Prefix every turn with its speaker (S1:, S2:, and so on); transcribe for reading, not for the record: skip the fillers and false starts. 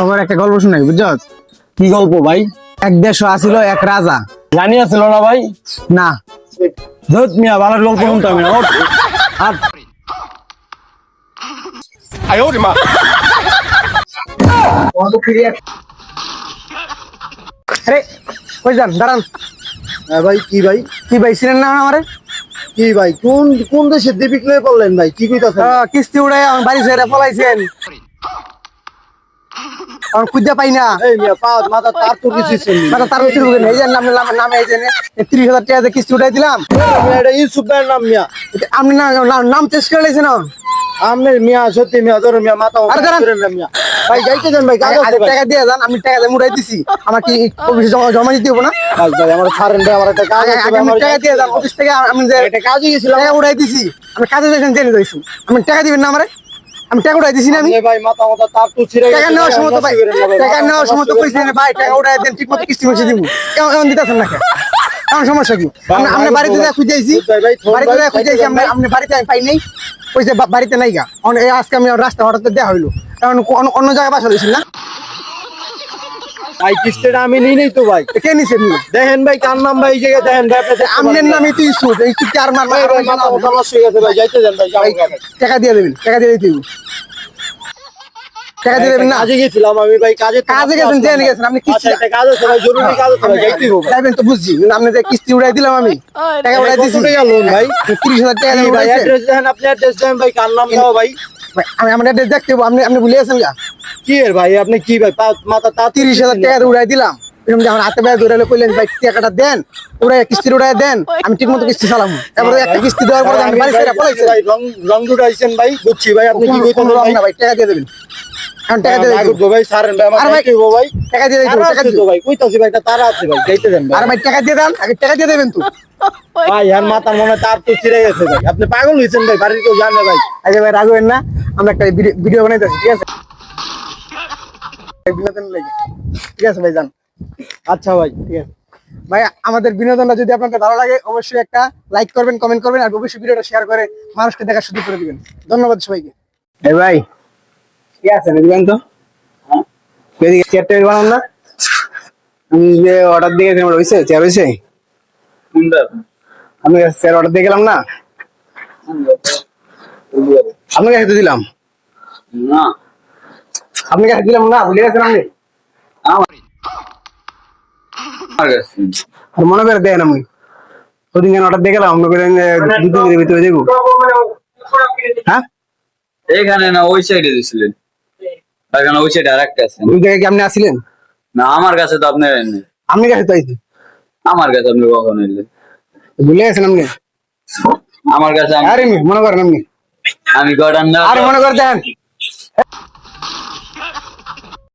S1: আমার একটা গল্প শুনাই বুঝছ?
S2: কি গল্প ভাই?
S1: এক দেশ আছিল এক রাজা।
S2: জানি আছিল না ভাই?
S1: না
S2: ধুত মিয়া, ভালো গল্প শুনতাম না। ওঠ। আর
S1: আরে কই যান, দাঁড়ান।
S3: হ্যাঁ ভাই, কি ভাই?
S1: কি ভাই চিনেন না আমারে?
S3: কি ভাই, কোন কোন দেশের দীপিক লয়ে পড়লেন ভাই? কি কইতাছেন?
S1: কিস্তি উড়ে আমার বাড়ি ছেড়ে পলাইছেন, আমার খুঁজা পাই না।
S3: এই মিয়া, পা মাথা তার তো কিছু
S1: মানে তার উচিত হবে না। এই যে নামে এই যে 30,000 টাকা দিয়ে কিস্তি উঠাই দিলাম।
S3: এটা ইউসুফ ভাইয়ের নাম মিয়া।
S1: আপনি নাম চেঞ্জ করে লাইছেন।
S3: আমনের মিয়া, সত্যি মিয়া, ধরো মিয়া, মাথা
S1: আরে দাঁড়ান।
S3: ধরেন না মিয়া। ভাই যাইতে দেন ভাই, কাজ আছে ভাই।
S1: টাকা দিয়ে যান, আমি টাকা দিয়ে উঠাই দিছি। আমার কি অফিসে জমা দিতে হবে না?
S3: ভাই ভাই, আমার ছাড়েন ভাই, আমার একটা কাজ আছে ভাই, আমার
S1: টাকা দিয়ে যান অফিস থেকে। আমি যে
S3: একটা কাজে গেছিলাম।
S1: টাকা উঠাই দিছি, আমি কাজে যাইছেন জেনে যাইছি। আমি টাকা দিবেন না আমারে? আমি টাকা উঠাই দিছি না। আমি
S3: আমনে ভাই মাথা তার তো ছিড়ে গেছে।
S1: টাকা নেওয়ার সময় তো ভাই, টাকা নেওয়ার সময় তো
S3: ভাই
S1: কইছেন ভাই টাকা উঠাই দেন, ঠিক মতো কিস্তি মিশে দিব। এমন দিতেছেন না কেন? আমার সমস্যা কি? আপনি বাড়িতে যা খুঁজেছি, বাড়িতে যা খুঁজেছি, আপনি বাড়িতে আমি পাই নাই। কইছে বাড়িতে নাই গা। আজকে আমি রাস্তা হঠাৎ দেওয়া হইলো, কারণ অন্য জায়গায় বাসা দিয়েছেন না।
S3: ভাই কিস্তিটা আমি নিই নাই তো ভাই।
S1: কে নিছে?
S3: দেখেন ভাই, কার নাম ভাই? এই জায়গায় দেখেন ভাই, আপনি
S1: আমনের নামে তো ইস্যু, ইস্যু কি আর
S3: ভাই ভাই, মাথা নষ্ট হয়ে গেছে ভাই, যাইতে দেন ভাই, যাবো ভাই।
S1: টাকা দিয়ে দেবেন, টাকা দিয়ে দিতে হইব। টাকা দিয়ে দেবেন না?
S3: কাজে গেছিলাম আমি ভাই, কাজে
S1: গেছেন, জেনে গেছেন আপনি। কিস্তি
S3: আচ্ছা, একটা কাজ আছে ভাই, জরুরি কাজ আছে ভাই, যাইতে হবে।
S1: যাবেন তো বুঝছি, কিন্তু আপনি যে কিস্তি উঠাই দিলাম, আমি টাকা উঠাই
S3: কত
S1: দিছি।
S3: টাকা লোন ভাই?
S1: 30,000 টাকা
S3: কি ভাই,
S1: উঠাইছেন।
S3: অ্যাড্রেস দেন, আপনি অ্যাড্রেস দেন ভাই, কার নাম দাও ভাই?
S1: আমি আমার অ্যাড্রেস দেখতে হইব, আপনি ভুলে গেছেন গা।
S3: কি এর ভাই, আপনি কি ভাই, মাথা তা
S1: 30,000 টাকা উঠাই দিলাম। এরকম যখন হাতে ব্যয় ধরে কইলেন ভাই টাকাটা দেন, উড়াই কিস্তি উড়াই দেন, আমি ঠিক মতো কিস্তি চালাম। এবারে একটা কিস্তি দেওয়ার পরে আমি বাড়ি ছেড়ে পলাইছি।
S3: ভাই, রং দুটাইছেন ভাই, বুঝছি ভাই, আপনি কি কইতেন ভাই?
S1: না ভাই, টাকা দিয়ে দেবেন। এখন টাকা দিয়ে দেবেন।
S3: ভাই সারেন ভাই, আমার
S1: আর ভাই,
S3: যাইতে হবে ভাই।
S1: টাকা দিয়ে দেবেন,
S3: তারা
S1: টাকা
S3: আছে
S1: দিয়ে
S3: তো ভাই, কইতাছি ভাই, একটা তারা আছে ভাই, যাইতে দেন
S1: আর
S3: ভাই।
S1: ভাই টাকা দিয়ে দেন, আগে টাকা দিয়ে দেবেন তো।
S3: ভাই আর মাথার মনে হয় তার তো ছিঁড়ে গেছে ভাই, আপনি পাগল হয়েছেন ভাই, বাড়ির কেউ জানে ভাই।
S1: আগে ভাই রাগবেন না, আমরা একটা ভিডিও বানাইতেছি, ঠিক আছে? বিনোদন লাগে, ঠিক আছে ভাই, যান।
S3: আচ্ছা ভাই, ঠিক আছে
S1: ভাই, আমাদের বিনোদনটা যদি আপনাদের ভালো লাগে অবশ্যই একটা লাইক করবেন, কমেন্ট করবেন, আর অবশ্যই ভিডিওটা শেয়ার করে মানুষকে দেখার সুযোগ করে দিবেন। ধন্যবাদ সবাইকে। এই ভাই, কি আছে দেখবেন তো? এদিকে চেয়ার টেবিল বানান না? আমি যে অর্ডার দিয়ে গেছিলাম, হয়েছে? চেয়ার হয়েছে? আমি চেয়ার অর্ডার দিয়ে গেলাম না, আপনার কাছে তো দিলাম
S2: না,
S1: আপনার কাছে দিলাম না, ভুলে গেছেন আপনি?
S2: আমার কাছে
S1: আর মনে করে দেন, আপনি ওদিন অর্ডার দিয়ে গেলাম, মনে করেন দুদিনের ভিতরে দেবো। হ্যাঁ,
S2: এখানে না ওই সাইডে দিছিলেন, এখানে ওই সাইডে আরেকটা আছে।
S1: ওই জায়গায় কি আপনি আসছিলেন?
S2: না, আমার কাছে তো আপনি এলেন।
S1: আপনি কাছে তো আইছি,
S2: আমার কাছে আপনি কখন এলেন?
S1: ভুলে গেছেন আপনি?
S2: আমার কাছে
S1: আরে মনে করেন আপনি,
S2: আমি কটার না
S1: আরে মনে করে দেন।